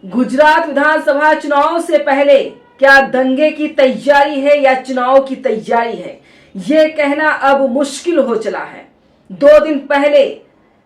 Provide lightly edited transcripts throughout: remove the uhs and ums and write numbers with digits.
गुजरात विधानसभा चुनाव से पहले क्या दंगे की तैयारी है या चुनाव की तैयारी है, यह कहना अब मुश्किल हो चला है। 2 दिन पहले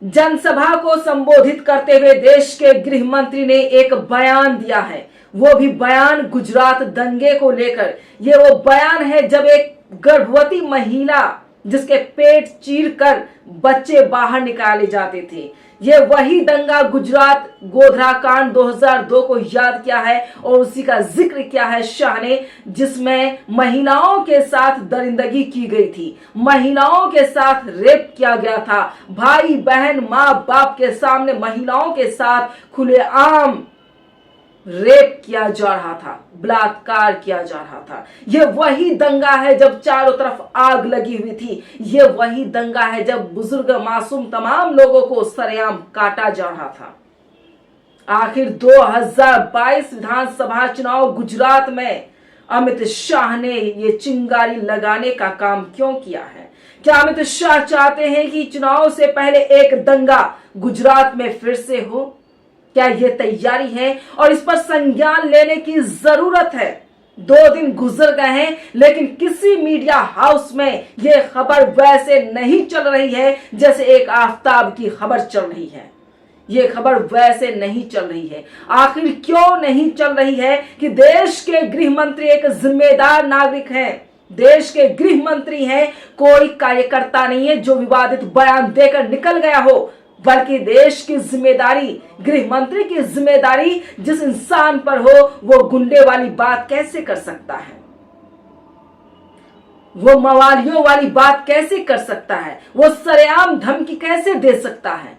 जनसभा को संबोधित करते हुए देश के गृह मंत्री ने एक बयान दिया है। वो भी बयान गुजरात दंगे को लेकर। ये वो बयान है जब एक गर्भवती महिला जिसके पेट चीरकर बच्चे बाहर निकाले जाते थे। ये वही दंगा गुजरात गोधरा कांड 2002 को याद किया है और उसी का जिक्र किया है शाह ने, जिसमें महिलाओं के साथ दरिंदगी की गई थी, महिलाओं के साथ रेप किया गया था, भाई बहन माँ बाप के सामने महिलाओं के साथ खुलेआम रेप किया जा रहा था, बलात्कार किया जा रहा था। यह वही दंगा है जब चारों तरफ आग लगी हुई थी। यह वही दंगा है जब बुजुर्ग मासूम तमाम लोगों को सरेआम काटा जा रहा था। आखिर 2022 विधानसभा चुनाव गुजरात में अमित शाह ने यह चिंगारी लगाने का काम क्यों किया है? क्या अमित शाह चाहते हैं कि चुनाव से पहले एक दंगा गुजरात में फिर से हो? क्या यह तैयारी है और इस पर संज्ञान लेने की जरूरत है? 2 दिन गुजर गए हैं लेकिन किसी मीडिया हाउस में यह खबर वैसे नहीं चल रही है जैसे एक आफताब की खबर चल रही है। यह खबर वैसे नहीं चल रही है। आखिर क्यों नहीं चल रही है कि देश के गृह मंत्री एक जिम्मेदार नागरिक हैं, देश के गृह मंत्री हैं, कोई कार्यकर्ता नहीं है जो विवादित बयान देकर निकल गया हो, बल्कि देश की जिम्मेदारी, गृह मंत्री की जिम्मेदारी जिस इंसान पर हो वो गुंडे वाली बात कैसे कर सकता है, वो मवालियों वाली बात कैसे कर सकता है, वो सरेआम धमकी कैसे दे सकता है।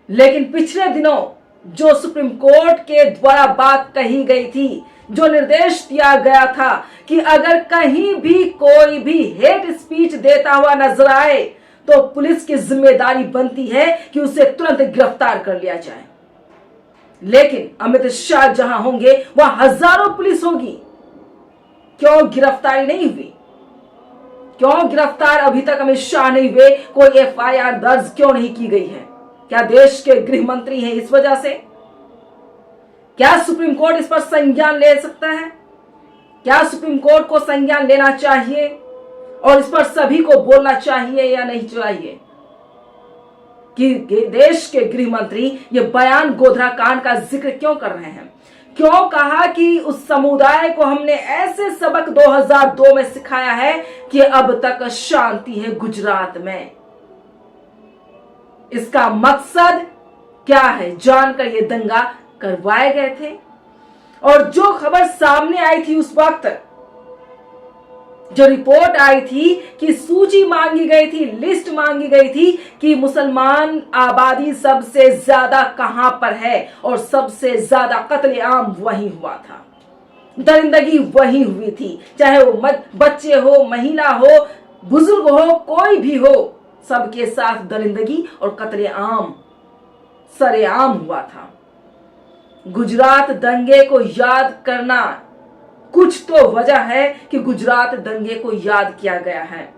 लेकिन पिछले दिनों जो सुप्रीम कोर्ट के द्वारा बात कही गई थी, जो निर्देश दिया गया था कि अगर कहीं भी कोई भी हेट स्पीच देता हुआ नजर आए तो पुलिस की जिम्मेदारी बनती है कि उसे तुरंत गिरफ्तार कर लिया जाए। लेकिन अमित शाह जहां होंगे वहां हजारों पुलिस होगी। क्यों गिरफ्तारी नहीं हुई? क्यों गिरफ्तार अभी तक अमित शाह नहीं हुए? कोई एफआईआर दर्ज क्यों नहीं की गई है? क्या देश के गृह मंत्री हैं इस वजह से? क्या सुप्रीम कोर्ट इस पर संज्ञान ले सकता है? क्या सुप्रीम कोर्ट को संज्ञान लेना चाहिए और इस पर सभी को बोलना चाहिए या नहीं चाहिए कि देश के गृह मंत्री ये बयान गोधरा कांड का जिक्र क्यों कर रहे हैं? क्यों कहा कि उस समुदाय को हमने ऐसे सबक 2002 में सिखाया है कि अब तक शांति है गुजरात में? इसका मकसद क्या है? जानकर ये दंगा करवाए गए थे और जो खबर सामने आई थी उस वक्त, जो रिपोर्ट आई थी कि सूची मांगी गई थी, लिस्ट मांगी गई थी कि मुसलमान आबादी सबसे ज्यादा कहां पर है और सबसे ज्यादा कत्लेआम वहीं हुआ था, दरिंदगी वहीं हुई थी, चाहे वो बच्चे हो, महिला हो, बुजुर्ग हो, कोई भी हो, सबके साथ दरिंदगी और कत्लेआम सरेआम हुआ था। गुजरात दंगे को याद करना, कुछ तो वजह है कि गुजरात दंगे को याद किया गया है।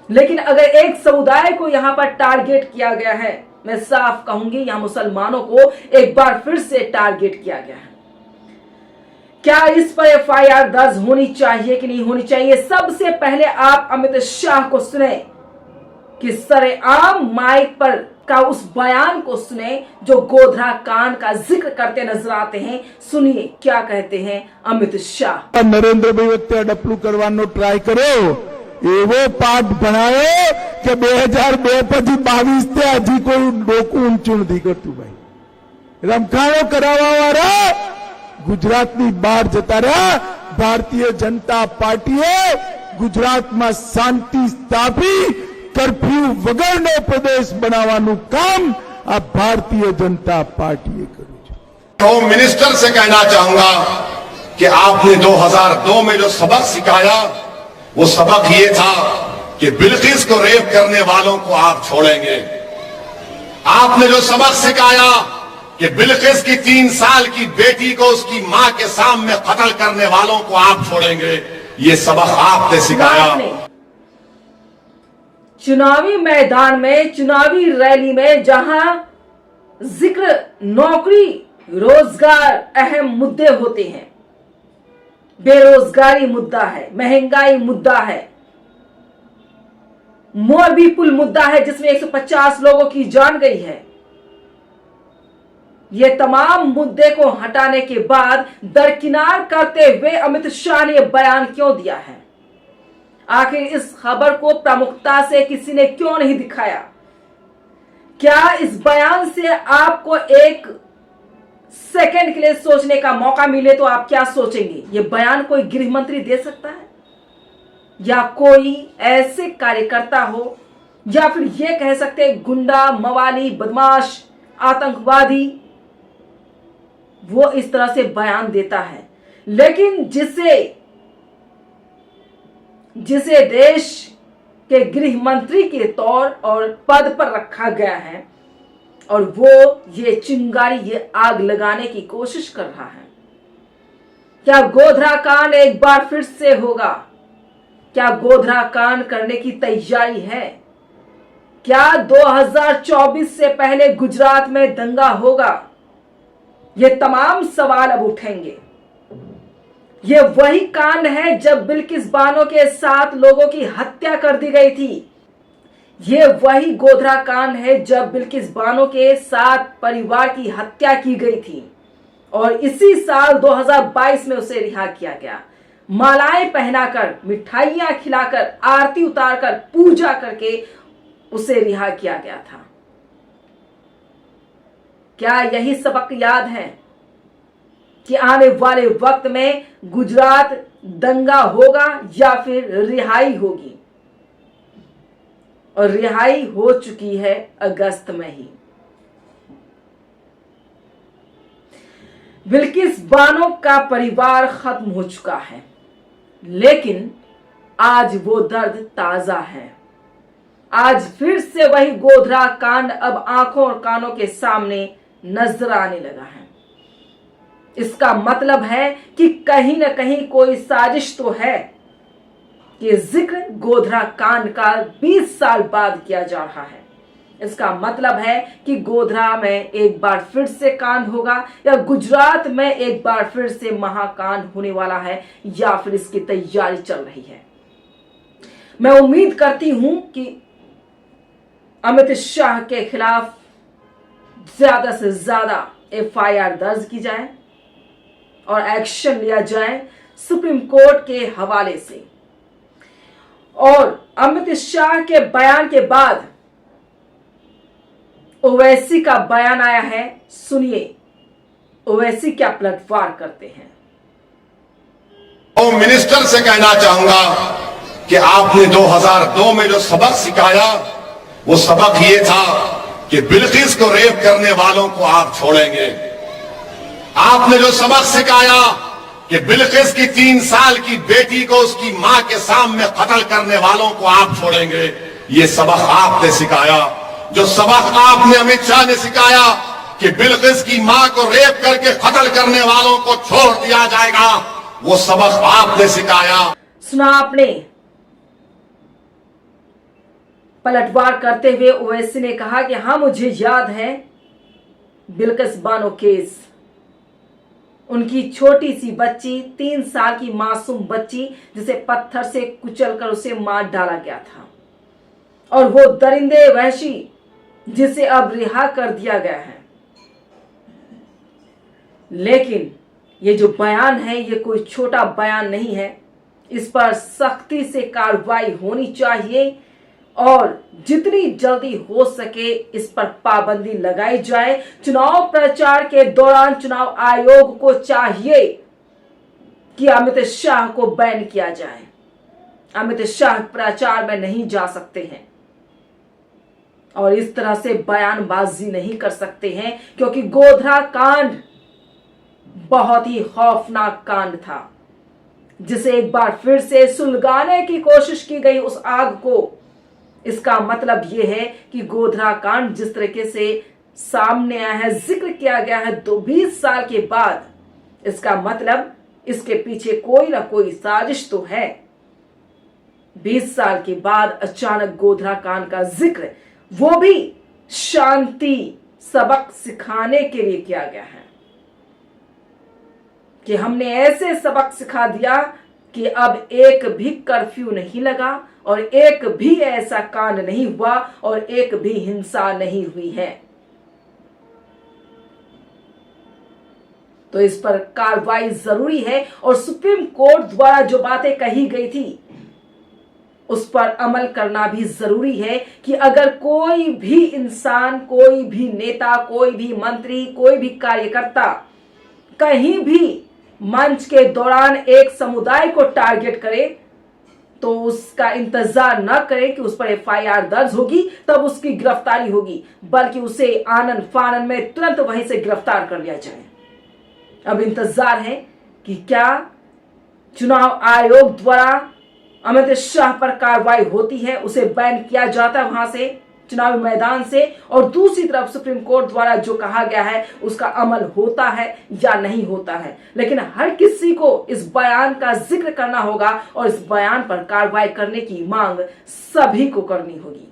लेकिन अगर एक समुदाय को यहां पर टारगेट किया गया है, मैं साफ कहूंगी यहां मुसलमानों को एक बार फिर से टारगेट किया गया है। क्या इस पर एफआईआर दर्ज होनी चाहिए कि नहीं होनी चाहिए? सबसे पहले आप अमित शाह को सुने कि सरेआम माइक पर का उस बयान को सुने जो गोधरा कांड का जिक्र करते नजर आते हैं। सुनिए क्या कहते हैं अमित शाह। नरेंद्र भाई वच्चे डपलू करवानो ट्राय करो, एवो पाठ भणायो कि 2002 પછી 22 તે હજી કોઈ ડોકું ઊંચું નથી કરતું ભાઈ। રમખાણો કરાવવા વાળા ગુજરાતની બહાર જતા રહ્યા। ભારતીય જનતા પાર્ટીએ ગુજરાતમાં શાંતિ સ્થાપી कर्फ्यू वगरनो प्रदेश बनावानु काम आ भारतीय जनता पार्टी करू। होम मिनिस्टर से कहना चाहूंगा कि आपने 2002 में जो सबक सिखाया वो सबक ये था कि बिल्किस को रेप करने वालों को आप छोड़ेंगे। आपने जो सबक सिखाया कि बिल्किस की 3 साल की बेटी को उसकी मां के सामने कत्ल करने वालों को आप छोड़ेंगे, ये सबक आपने सिखाया। चुनावी मैदान में, चुनावी रैली में जहां जिक्र नौकरी रोजगार अहम मुद्दे होते हैं। बेरोजगारी मुद्दा है, महंगाई मुद्दा है, मोरबी पुल मुद्दा है जिसमें 150 लोगों की जान गई है। ये तमाम मुद्दे को हटाने के बाद दरकिनार करते हुए अमित शाह ने बयान क्यों दिया है? आखिर इस खबर को प्रमुखता से किसी ने क्यों नहीं दिखाया? क्या इस बयान से आपको एक सेकंड के लिए सोचने का मौका मिले तो आप क्या सोचेंगे? ये बयान कोई गृह मंत्री दे सकता है, या कोई ऐसे कार्यकर्ता हो, या फिर ये कह सकते गुंडा, मवाली, बदमाश, आतंकवादी, वो इस तरह से बयान देता है। लेकिन जिसे देश के गृह मंत्री के तौर और पद पर रखा गया है, और वो ये चिंगारी, ये आग लगाने की कोशिश कर रहा है। क्या गोधरा कांड एक बार फिर से होगा? क्या गोधरा कांड करने की तैयारी है? क्या 2024 से पहले गुजरात में दंगा होगा? ये तमाम सवाल अब उठेंगे। ये वही कांड है जब बिल्किस बानो के 7 लोगों की हत्या कर दी गई थी। ये वही गोधरा कांड है जब बिल्किस बानो के 7 परिवार की हत्या की गई थी, और इसी साल 2022 में उसे रिहा किया गया। मालाएं पहनाकर, मिठाइयां खिलाकर, आरती उतारकर, पूजा करके उसे रिहा किया गया था। क्या यही सबक याद है कि आने वाले वक्त में गुजरात दंगा होगा या फिर रिहाई होगी? और रिहाई हो चुकी है अगस्त में ही। बिल्किस बानो का परिवार खत्म हो चुका है, लेकिन आज वो दर्द ताजा है। आज फिर से वही गोधरा कांड अब आंखों और कानों के सामने नजर आने लगा है। इसका मतलब है कि कहीं ना कहीं कोई साजिश तो है कि जिक्र गोधरा कांड का 20 साल बाद किया जा रहा है। इसका मतलब है कि गोधरा में एक बार फिर से कांड होगा, या गुजरात में एक बार फिर से महाकांड होने वाला है, या फिर इसकी तैयारी चल रही है। मैं उम्मीद करती हूं कि अमित शाह के खिलाफ ज्यादा से ज्यादा FIR दर्ज की जाए और एक्शन लिया जाए सुप्रीम कोर्ट के हवाले से। और अमित शाह के बयान के बाद ओवैसी का बयान आया है। सुनिए ओवैसी क्या पलटवार करते हैं। होम मिनिस्टर से कहना चाहूंगा कि आपने 2002 में जो सबक सिखाया, वो सबक ये था कि बिल्किस को रेप करने वालों को आप छोड़ेंगे। आपने जो सबक सिखाया कि बिल्किस की 3 साल की बेटी को उसकी मां के सामने कत्ल करने वालों को आप छोड़ेंगे, ये सबक आपने सिखाया। जो सबक आपने अमित शाह ने सिखाया कि बिल्किस की मां को रेप करके कत्ल करने वालों को छोड़ दिया जाएगा, वो सबक आपने सिखाया। सुना आपने। पलटवार करते हुए ओवैसी ने कहा कि हाँ, मुझे याद है बिल्किस बानो केस। उनकी छोटी सी बच्ची, 3 साल की मासूम बच्ची, जिसे पत्थर से कुचलकर उसे मार डाला गया था, और वो दरिंदे वहशी जिसे अब रिहा कर दिया गया है। लेकिन ये जो बयान है, ये कोई छोटा बयान नहीं है। इस पर सख्ती से कार्रवाई होनी चाहिए, और जितनी जल्दी हो सके इस पर पाबंदी लगाई जाए। चुनाव प्रचार के दौरान चुनाव आयोग को चाहिए कि अमित शाह को बैन किया जाए। अमित शाह प्रचार में नहीं जा सकते हैं और इस तरह से बयानबाजी नहीं कर सकते हैं, क्योंकि गोधरा कांड बहुत ही खौफनाक कांड था, जिसे एक बार फिर से सुलगाने की कोशिश की गई उस आग को। इसका मतलब यह है कि गोधरा कांड जिस तरीके से सामने आया है, जिक्र किया गया है 20 साल के बाद, इसका मतलब इसके पीछे कोई ना कोई साजिश तो है। 20 साल के बाद अचानक गोधरा कांड का जिक्र, वो भी शांति सबक सिखाने के लिए किया गया है। कि हमने ऐसे सबक सिखा दिया कि अब एक भी कर्फ्यू नहीं लगा और एक भी ऐसा कांड नहीं हुआ और एक भी हिंसा नहीं हुई है। तो इस पर कार्रवाई जरूरी है और सुप्रीम कोर्ट द्वारा जो बातें कही गई थी उस पर अमल करना भी जरूरी है कि अगर कोई भी इंसान, कोई भी नेता, कोई भी मंत्री, कोई भी कार्यकर्ता कहीं भी मंच के दौरान एक समुदाय को टारगेट करे तो उसका इंतजार न करें कि उस पर एफआईआर दर्ज होगी तब उसकी गिरफ्तारी होगी, बल्कि उसे आनन फानन में तुरंत वहीं से गिरफ्तार कर लिया जाए। अब इंतजार है कि क्या चुनाव आयोग द्वारा अमित शाह पर कार्रवाई होती है, उसे बैन किया जाता है वहां से, चुनावी मैदान से, और दूसरी तरफ सुप्रीम कोर्ट द्वारा जो कहा गया है उसका अमल होता है या नहीं होता है। लेकिन हर किसी को इस बयान का जिक्र करना होगा और इस बयान पर कार्रवाई करने की मांग सभी को करनी होगी।